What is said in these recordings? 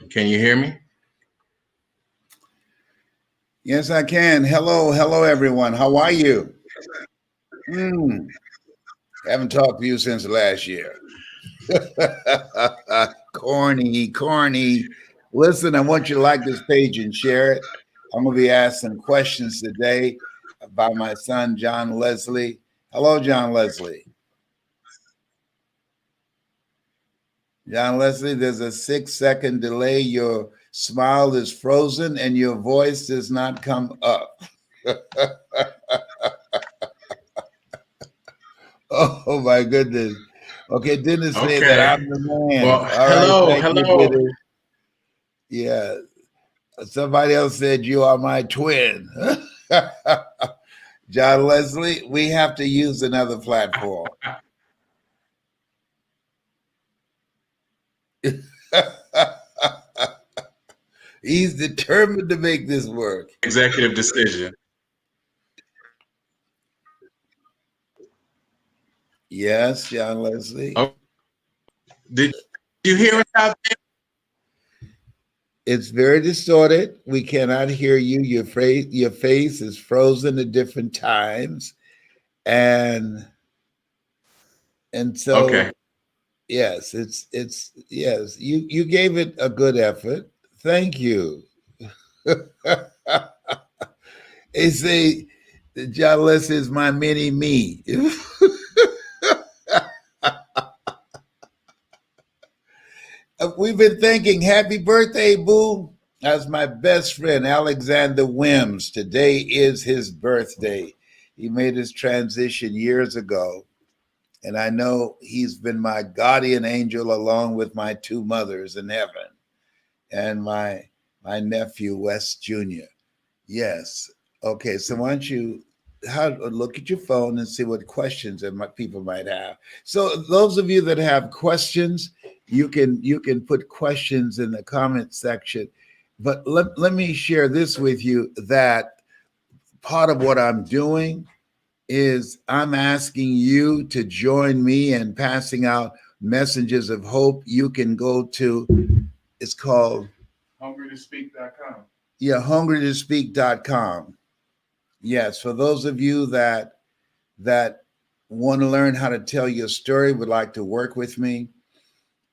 Can you hear me? Yes, I can. Hello, everyone. How are you? Hmm. Haven't talked to you since last year. Corny. Listen, I want you to like this page and share it. I'm going to be asking questions today by my son, John Leslie. Hello, John Leslie. John Leslie, there's a 6-second delay. Your smile is frozen and your voice does not come up. Oh my goodness. Okay, Dennis say that Okay. I'm the man. Well, All right, hello, thank you, hello. Dennis. Yeah. Somebody else said you are my twin. John Leslie, we have to use another platform. He's determined to make this work. Executive decision. Yes, John Leslie. Oh, did you hear us out there? It's very distorted. We cannot hear you. Your face is frozen at different times. And so Okay. yes, yes. You gave it a good effort. Thank you. They say that John Leslie is my mini me. We've been thinking happy birthday, boo. That's my best friend, Alexander Wims. Today is his birthday. He made his transition years ago. And I know he's been my guardian angel along with my two mothers in heaven and my nephew, Wes Jr. Yes. Okay. So why don't you look at your phone and see what questions that people might have. So those of you that have questions, you can put questions in the comment section. But let me share this with you that part of what I'm doing is I'm asking you to join me in passing out messages of hope. You can go to, it's called HungryToSpeak.com. Yeah, hungrytospeak.com. Yes, for those of you that want to learn how to tell your story, would like to work with me,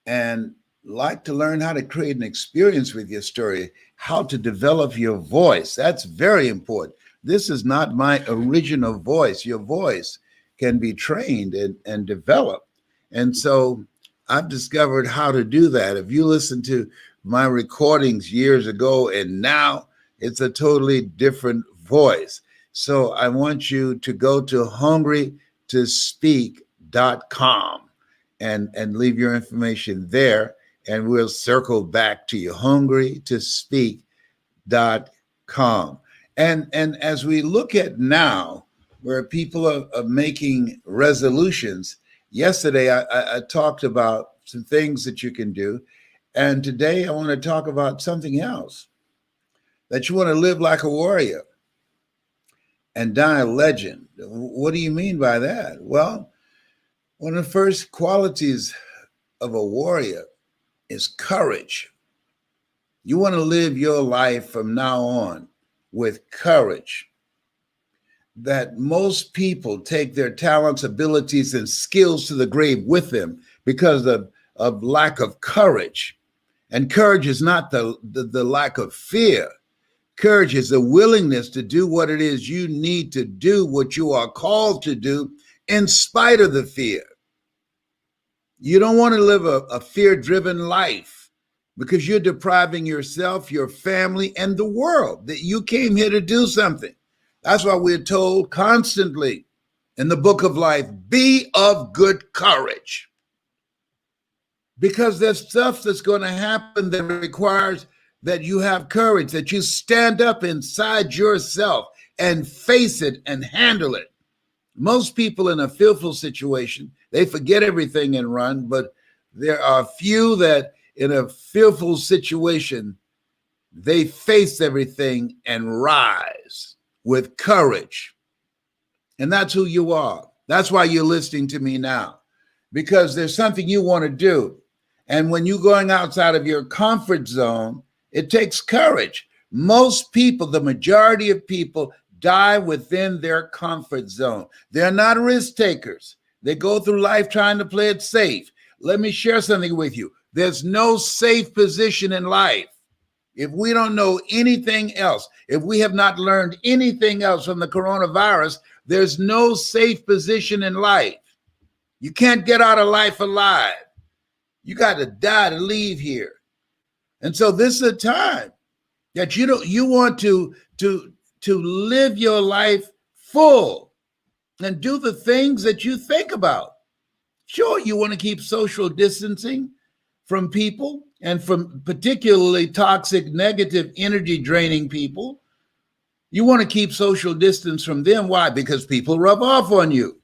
and like to learn how to create an experience with your story, how to develop your voice. That's very important. This is not my original voice. Your voice can be trained and developed. And so I've discovered how to do that. If you listen to my recordings years ago and now, it's a totally different voice. So I want you to go to hungrytospeak.com and leave your information there, and we'll circle back to you. Hungrytospeak.com. And as we look at now, where people are making resolutions, yesterday I talked about some things that you can do, and today I want to talk about something else, that you want to live like a warrior and die a legend. What do you mean by that? Well, one of the first qualities of a warrior is courage. You want to live your life from now on with courage. That most people take their talents, abilities, and skills to the grave with them because of lack of courage. And courage is not the lack of fear. Courage is the willingness to do what it is you need to do, what you are called to do, in spite of the fear. You don't want to live a fear-driven life because you're depriving yourself, your family, and the world that you came here to do something. That's why we're told constantly in the book of life, be of good courage. Because there's stuff that's going to happen that requires that you have courage, that you stand up inside yourself and face it and handle it. Most people in a fearful situation, they forget everything and run, but there are few that in a fearful situation, they face everything and rise with courage. And that's who you are. That's why you're listening to me now, because there's something you want to do. And when you're going outside of your comfort zone, it takes courage. Most people, the majority of people, die within their comfort zone. They're not risk takers. They go through life trying to play it safe. Let me share something with you. There's no safe position in life. If we don't know anything else, if we have not learned anything else from the coronavirus, there's no safe position in life. You can't get out of life alive. You got to die to leave here. And so this is a time that you want to live your life full and do the things that you think about. Sure, you want to keep social distancing from people and from particularly toxic, negative, energy draining people. You want to keep social distance from them. Why? Because people rub off on you.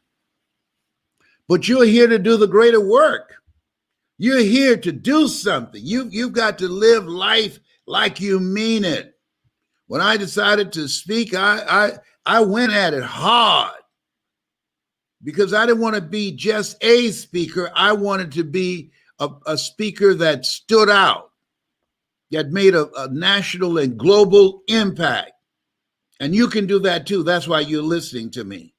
But you're here to do the greater work. You're here to do something. You've got to live life like you mean it. When I decided to speak, I went at it hard because I didn't want to be just a speaker. I wanted to be a speaker that stood out, that made a national and global impact. And you can do that too. That's why you're listening to me.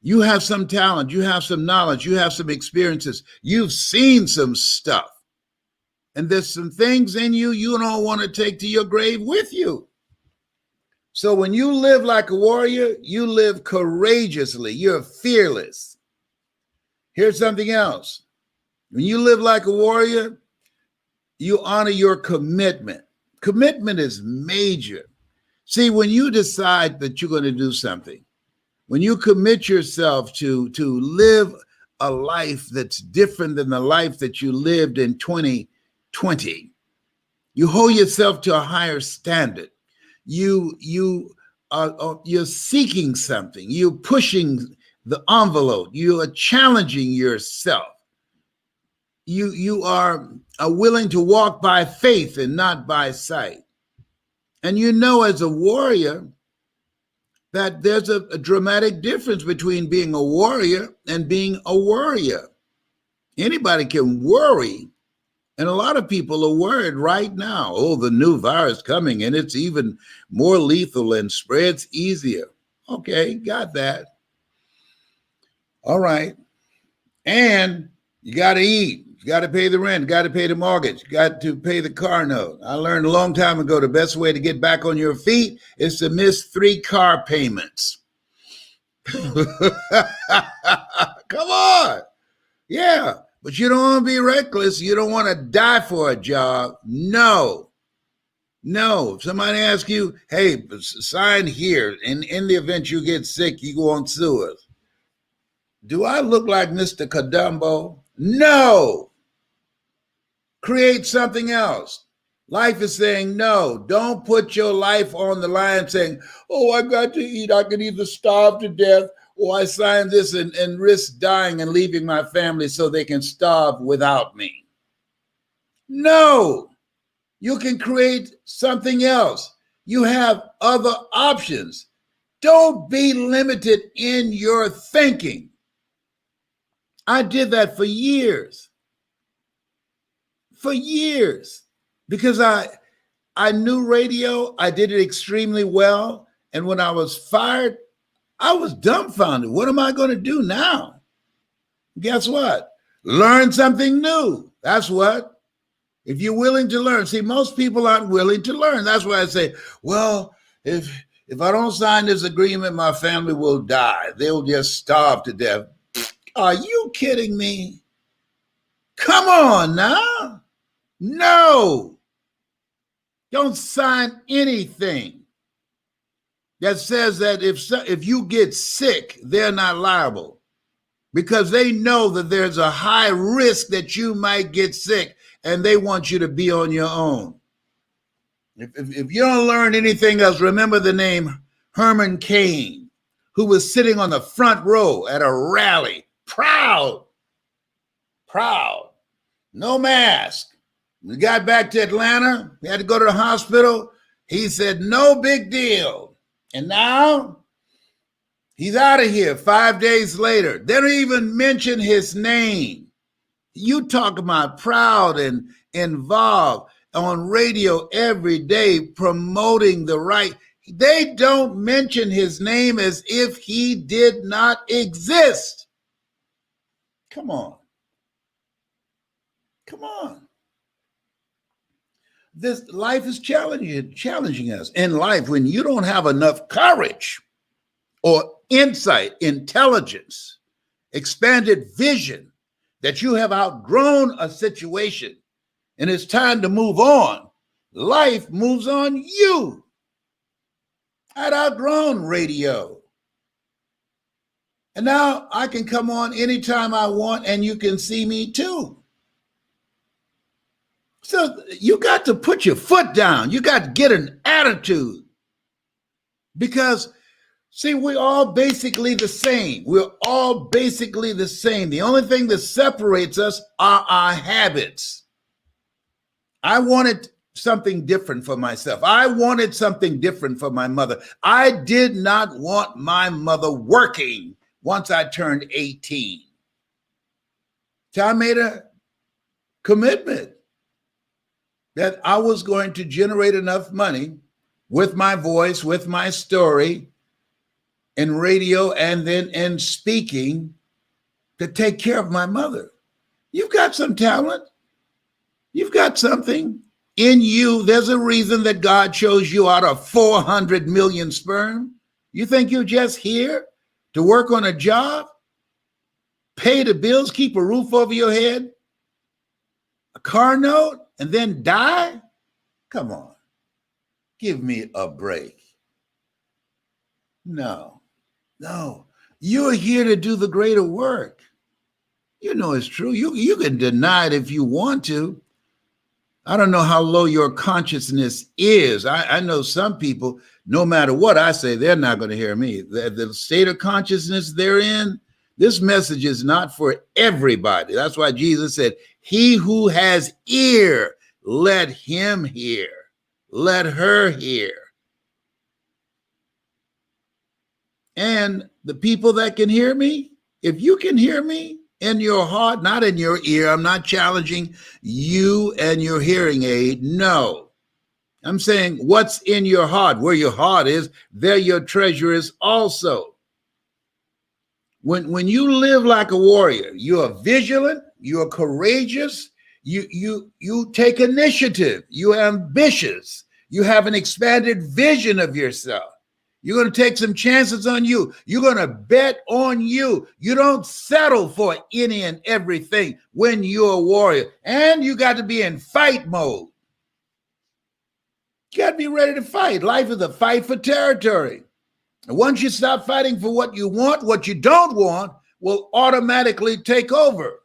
You have some talent, you have some knowledge, you have some experiences, you've seen some stuff. And there's some things in you don't want to take to your grave with you. So when you live like a warrior, you live courageously, you're fearless. Here's something else. When you live like a warrior, you honor your commitment. Commitment is major. See, when you decide that you're going to do something, when you commit yourself to live a life that's different than the life that you lived in 2020, you hold yourself to a higher standard. You're seeking something. You're pushing the envelope. You are challenging yourself. You are willing to walk by faith and not by sight. And you know, as a warrior, that there's a dramatic difference between being a warrior and being a worrier. Anybody can worry, and a lot of people are worried right now. Oh, the new virus coming, and it's even more lethal and spreads easier. Okay, got that. All right. And you got to eat. You got to pay the rent, got to pay the mortgage, got to pay the car note. I learned a long time ago the best way to get back on your feet is to miss 3 car payments. Come on. Yeah, but you don't want to be reckless. You don't want to die for a job. No. If somebody asks you, hey, sign here, and in the event you get sick, you go on sue us. Do I look like Mr. Kadumbo? No. Create something else. Life is saying no. Don't put your life on the line saying, oh, I got to eat. I can either starve to death or I sign this and risk dying and leaving my family so they can starve without me. No. You can create something else. You have other options. Don't be limited in your thinking. I did that for years. Because I knew radio. I did it extremely well. And when I was fired, I was dumbfounded. What am I going to do now? Guess what? Learn something new. That's what. If you're willing to learn. See, most people aren't willing to learn. That's why I say, well, if I don't sign this agreement, my family will die. They'll just starve to death. Are you kidding me? Come on now. No. Don't sign anything that says that if you get sick, they're not liable, because they know that there's a high risk that you might get sick and they want you to be on your own. If you don't learn anything else, remember the name Herman Cain, who was sitting on the front row at a rally, proud, no mask. We got back to Atlanta. We had to go to the hospital. He said, no big deal. And now he's out of here 5 days later. They don't even mention his name. You talk about proud and involved on radio every day promoting the right. They don't mention his name as if he did not exist. Come on. Come on. This life is challenging us. In life, when you don't have enough courage or insight, intelligence, expanded vision, that you have outgrown a situation and it's time to move on, life moves on you. I'd outgrown radio. And now I can come on anytime I want and you can see me too. So you got to put your foot down. You got to get an attitude. Because, see, we're all basically the same. We're all basically the same. The only thing that separates us are our habits. I wanted something different for myself. I wanted something different for my mother. I did not want my mother working once I turned 18. So I made a commitment that I was going to generate enough money with my voice, with my story, in radio and then in speaking to take care of my mother. You've got some talent. You've got something in you. There's a reason that God chose you out of 400 million sperm. You think you're just here to work on a job, pay the bills, keep a roof over your head, a car note, and then die? Come on. Give me a break. No. You're here to do the greater work. You know it's true. You can deny it if you want to. I don't know how low your consciousness is. I know some people, no matter what I say, they're not going to hear me. The state of consciousness they're in, this message is not for everybody. That's why Jesus said, he who has ear, let him hear. Let her hear. And the people that can hear me, if you can hear me in your heart, not in your ear, I'm not challenging you and your hearing aid. No, I'm saying what's in your heart. Where your heart is, there your treasure is also. When you live like a warrior, you are vigilant, you are courageous, you take initiative, you're ambitious, you have an expanded vision of yourself. You're going to take some chances on you. You're going to bet on you. You don't settle for any and everything when you're a warrior. And you got to be in fight mode. You got to be ready to fight. Life is a fight for territory. And once you stop fighting for what you want, what you don't want will automatically take over.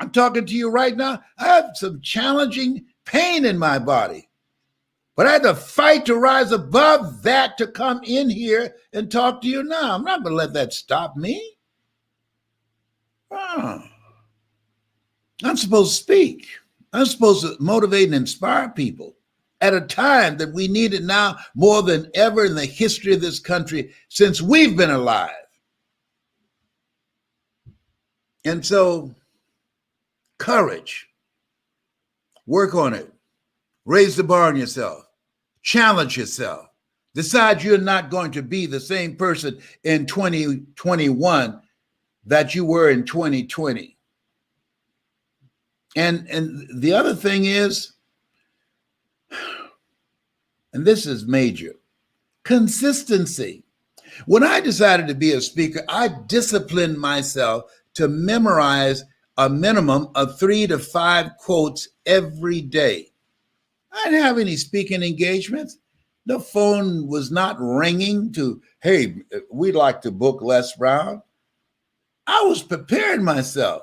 I'm talking to you right now. I have some challenging pain in my body. But I had to fight to rise above that to come in here and talk to you now. I'm not going to let that stop me. I'm supposed to speak. I'm supposed to motivate and inspire people at a time that we need it now more than ever in the history of this country since we've been alive. And so, courage. Work on it. Raise the bar on yourself. Challenge yourself. Decide you're not going to be the same person in 2021 that you were in 2020. And the other thing is, and this is major, consistency. When I decided to be a speaker, I disciplined myself to memorize a minimum of 3 to 5 quotes every day. I didn't have any speaking engagements. The phone was not ringing to, hey, we'd like to book Les Brown. I was preparing myself.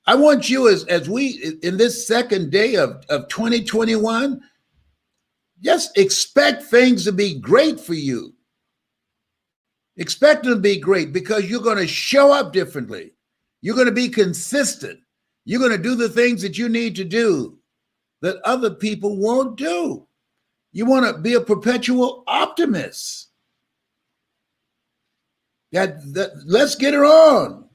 I want you as we, in this second day of 2021, just expect things to be great for you. Expect them to be great because you're going to show up differently. You're going to be consistent. You're going to do the things that you need to do that other people won't do. You want to be a perpetual optimist. Let's get it on.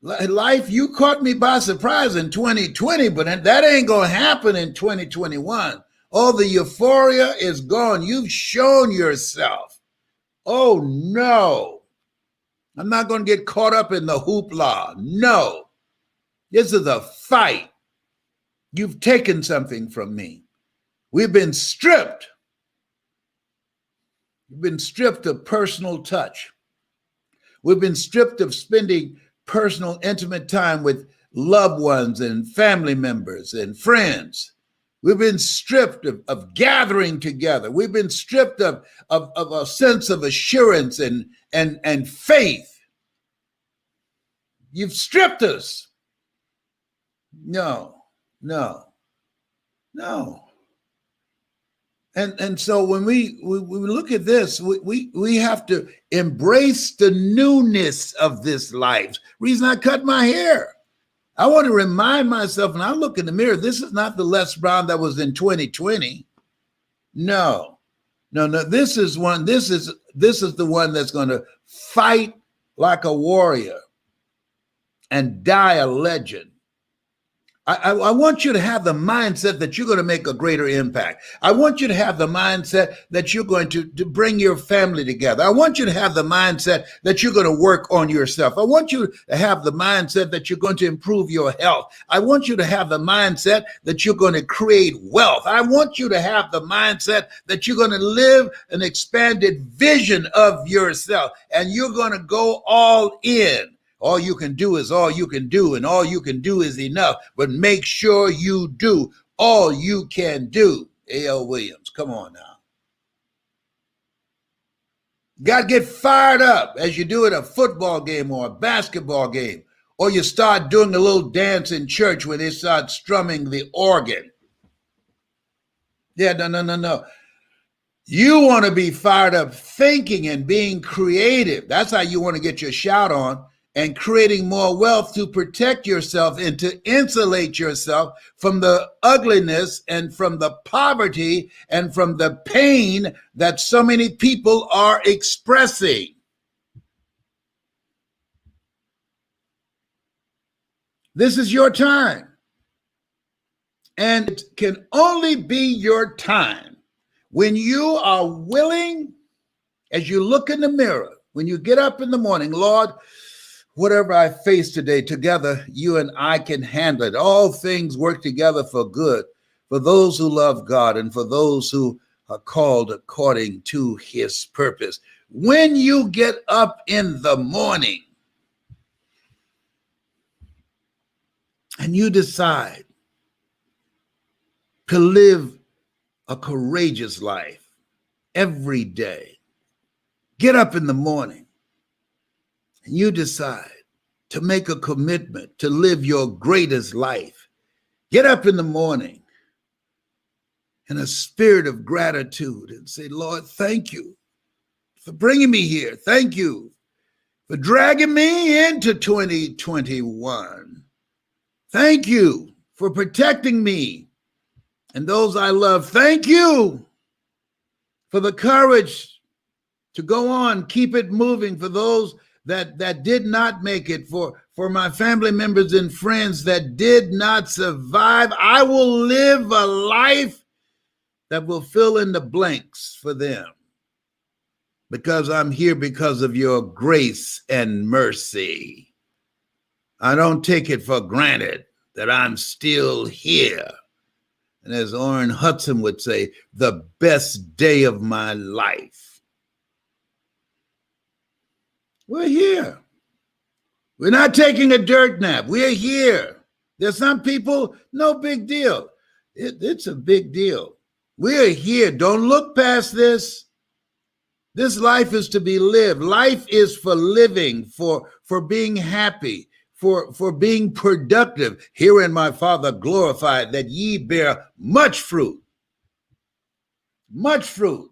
Life, you caught me by surprise in 2020, but that ain't going to happen in 2021. All the euphoria is gone. You've shown yourself. Oh, no. I'm not going to get caught up in the hoopla. No. This is a fight. You've taken something from me. We've been stripped. We've been stripped of personal touch. We've been stripped of spending personal, intimate time with loved ones and family members and friends. We've been stripped of gathering together. We've been stripped of a sense of assurance and faith. You've stripped us. No. And so when we look at this, we have to embrace the newness of this life. Reason I cut my hair. I want to remind myself, when I look in the mirror, this is not the Les Brown that was in 2020. No. This is the one that's going to fight like a warrior and die a legend. I want you to have the mindset that you're going to make a greater impact. I want you to have the mindset that you're going to bring your family together. I want you to have the mindset that you're going to work on yourself. I want you to have the mindset that you're going to improve your health. I want you to have the mindset that you're going to create wealth. I want you to have the mindset that you're going to live an expanded vision of yourself, and you're going to go all in. All you can do is all you can do, and all you can do is enough. But make sure you do all you can do. A.L. Williams, come on now. Got to get fired up as you do at a football game or a basketball game, or you start doing a little dance in church where they start strumming the organ. Yeah, no. You want to be fired up thinking and being creative. That's how you want to get your shout on. And creating more wealth to protect yourself and to insulate yourself from the ugliness and from the poverty and from the pain that so many people are expressing. This is your time. And it can only be your time when you are willing, as you look in the mirror, when you get up in the morning, Lord, whatever I face today, together, you and I can handle it. All things work together for good, for those who love God and for those who are called according to his purpose. When you get up in the morning and you decide to live a courageous life every day, get up in the morning, and you decide to make a commitment to live your greatest life. Get up in the morning in a spirit of gratitude and say, Lord, thank you for bringing me here. Thank you for dragging me into 2021. Thank you for protecting me and those I love. Thank you for the courage to go on, keep it moving, for those that did not make it, for my family members and friends that did not survive. I will live a life that will fill in the blanks for them, because I'm here because of your grace and mercy. I don't take it for granted that I'm still here. And as Orrin Hudson would say, the best day of my life. We're here. We're not taking a dirt nap. We're here. There's some people, no big deal. It's a big deal. We're here. Don't look past this. This life is to be lived. Life is for living, for being happy, for being productive. Herein my Father glorified, that ye bear much fruit. Much fruit.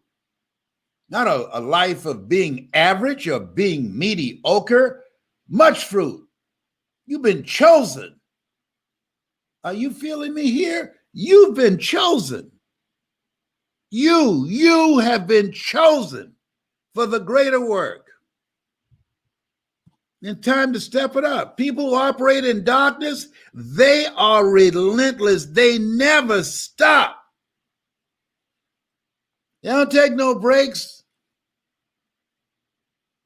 Not a life of being average or being mediocre. Much fruit. You've been chosen. Are you feeling me here? You've been chosen. You have been chosen for the greater work. It's time to step it up. People who operate in darkness, they are relentless. They never stop. They don't take no breaks.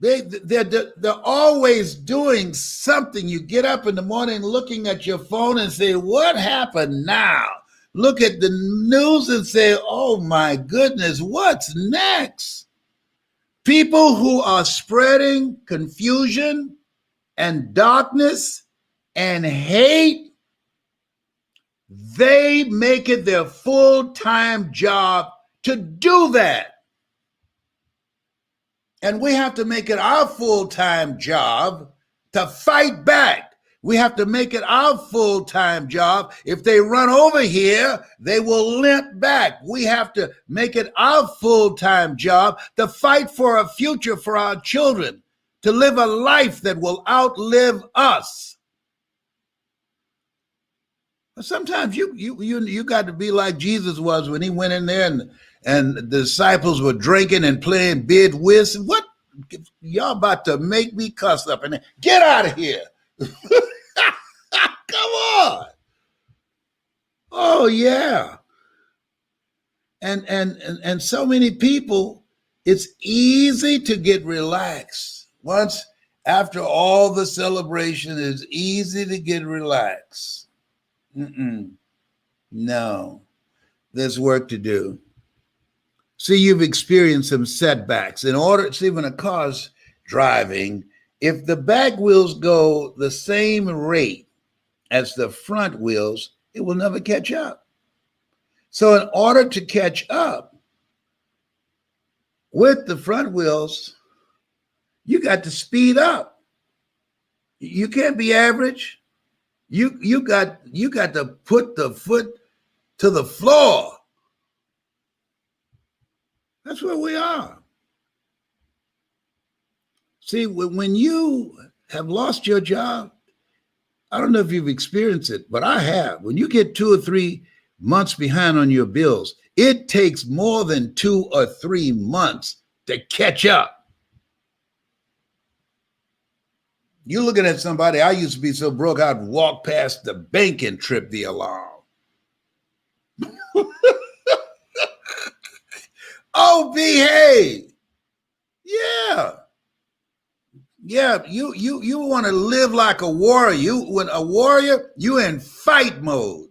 They're always doing something. You get up in the morning looking at your phone and say, what happened now? Look at the news and say, oh my goodness, what's next? People who are spreading confusion and darkness and hate, they make it their full-time job to do that. And we have to make it our full-time job to fight back. We have to make it our full-time job. If they run over here, they will limp back. We have to make it our full-time job to fight for a future for our children, to live a life that will outlive us. Sometimes you got to be like Jesus was when he went in there and the disciples were drinking and playing bid whist. What? Y'all about to make me cuss up and get out of here. Come on. Oh yeah. And so many people, it's easy to get relaxed. Once after all the celebration, it's easy to get relaxed. No, there's work to do. See, you've experienced some setbacks. In order, see, when a car's driving, if the back wheels go the same rate as the front wheels, it will never catch up. So in order to catch up with the front wheels, you got to speed up. You can't be average. You got to put the foot to the floor. That's where we are. See, when you have lost your job, I don't know if you've experienced it, but I have. When you get 2 or 3 months behind on your bills, it takes more than 2 or 3 months to catch up. You're looking at somebody, I used to be so broke, I'd walk past the bank and trip the alarm. Oh, behave. Yeah. Yeah, you want to live like a warrior. When a warrior, you in fight mode.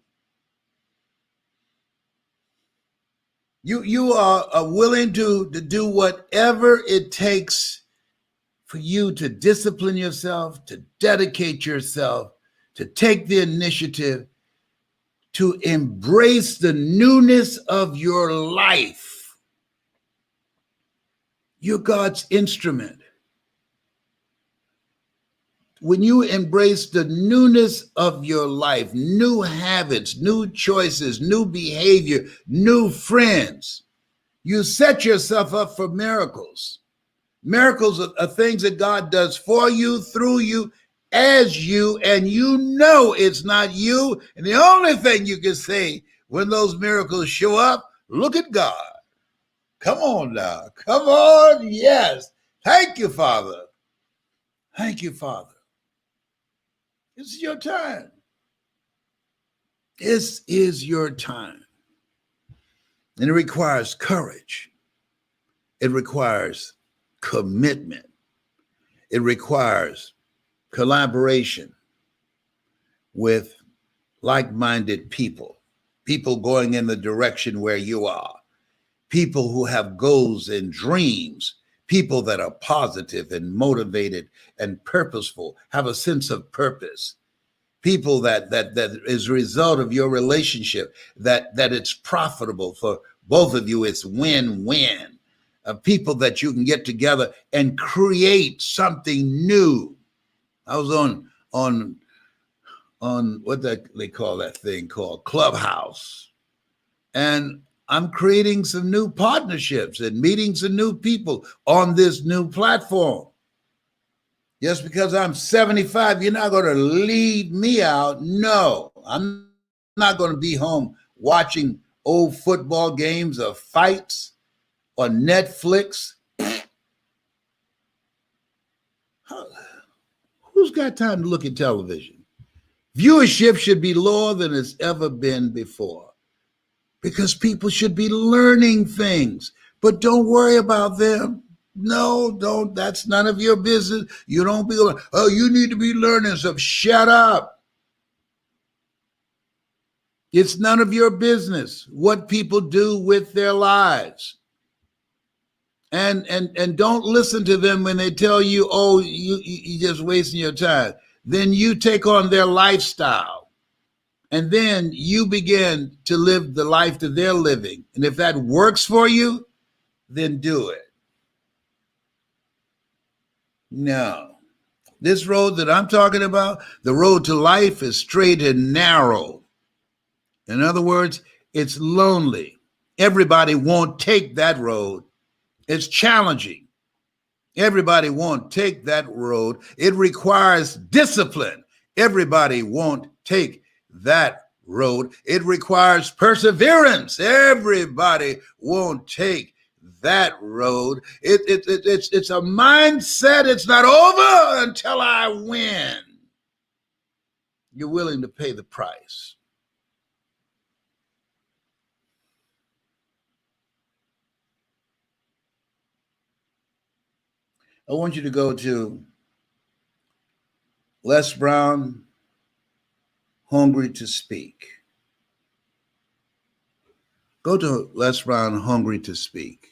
You are willing to do whatever it takes for you to discipline yourself, to dedicate yourself, to take the initiative, to embrace the newness of your life. You're God's instrument. When you embrace the newness of your life, new habits, new choices, new behavior, new friends, you set yourself up for miracles. Miracles are things that God does for you, through you, as you, and you know it's not you. And the only thing you can say when those miracles show up, look at God. Come on now. Come on. Yes. Thank you, Father. Thank you, Father. This is your time. This is your time. And it requires courage. It requires commitment. It requires collaboration with like-minded people, people going in the direction where you are, people who have goals and dreams, people that are positive and motivated and purposeful, have a sense of purpose, people that is a result of your relationship, that it's profitable for both of you, it's win-win. People that you can get together and create something new. I was on what they call that thing called Clubhouse, and I'm creating some new partnerships and meeting some new people on this new platform. Just because I'm 75, you're not going to lead me out. No, I'm not going to be home watching old football games or fights or Netflix. Who's got time to look at television? Viewership should be lower than it's ever been before because people should be learning things, but don't worry about them. No, don't. That's none of your business. You don't be, oh, you need to be learning stuff. Shut up. It's none of your business what people do with their lives. And don't listen to them when they tell you, oh, you just wasting your time. Then you take on their lifestyle. And then you begin to live the life that they're living. And if that works for you, then do it. No. This road that I'm talking about, the road to life is straight and narrow. In other words, it's lonely. Everybody won't take that road. It's challenging. Everybody won't take that road. It requires discipline. Everybody won't take that road. It requires perseverance. Everybody won't take that road. It's a mindset. It's not over until I win. You're willing to pay the price. I want you to go to Les Brown, Hungry to Speak. Go to Les Brown, Hungry to Speak.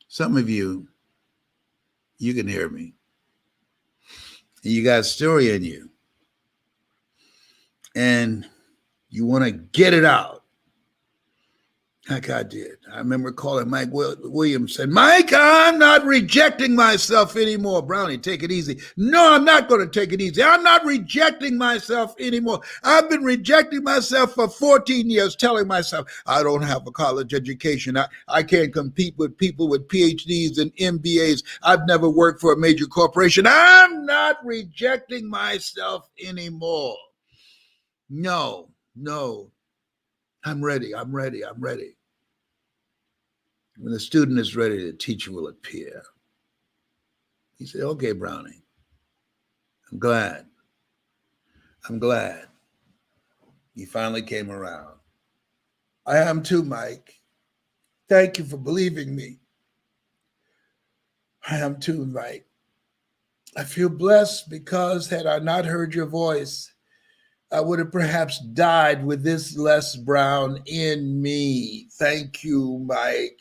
Some of you can hear me. You got a story in you. And you want to get it out. Like I did. I remember calling Mike Williams, said, Mike, I'm not rejecting myself anymore. Brownie, take it easy. No, I'm not going to take it easy. I'm not rejecting myself anymore. I've been rejecting myself for 14 years, telling myself, I don't have a college education. I can't compete with people with PhDs and MBAs. I've never worked for a major corporation. I'm not rejecting myself anymore. No. I'm ready. When the student is ready, the teacher will appear. He said, okay, Brownie, I'm glad you finally came around. I am too, Mike. Thank you for believing me. I am too, Mike. I feel blessed because had I not heard your voice, I would have perhaps died with this Les Brown in me. Thank you, Mike.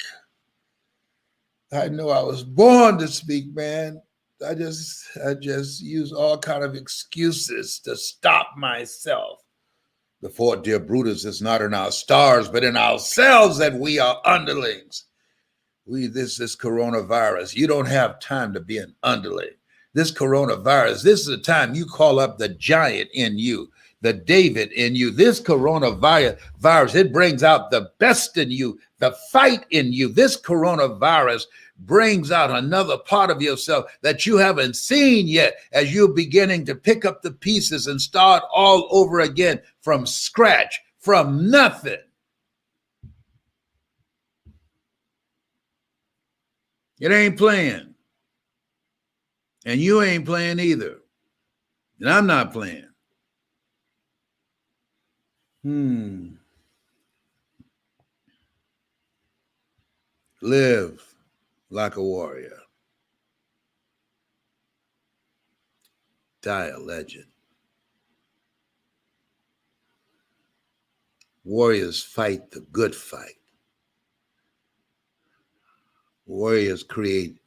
I know I was born to speak, man. I just use all kind of excuses to stop myself. The Fort Dear Brutus is not in our stars, but in ourselves that we are underlings. This coronavirus, you don't have time to be an underling. This coronavirus, this is the time you call up the giant in you, the David in you. This coronavirus, it brings out the best in you, the fight in you. This coronavirus brings out another part of yourself that you haven't seen yet as you're beginning to pick up the pieces and start all over again from scratch, from nothing. It ain't playing. And you ain't playing either. And I'm not playing. Live like a warrior. Die a legend. Warriors fight the good fight. Warriors create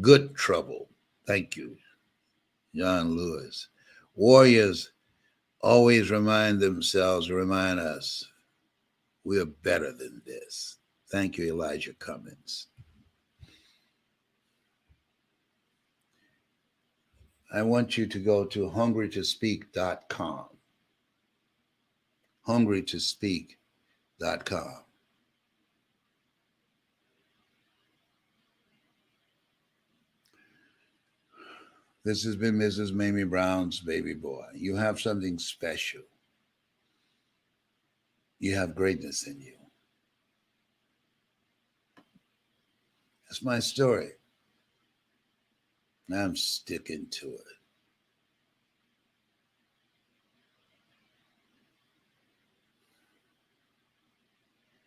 good trouble. Thank you, John Lewis. Warriors always remind us, we're better than this. Thank you, Elijah Cummings. I want you to go to hungrytospeak.com. hungrytospeak.com. This has been Mrs. Mamie Brown's baby boy. You have something special. You have greatness in you. That's my story. I'm sticking to it.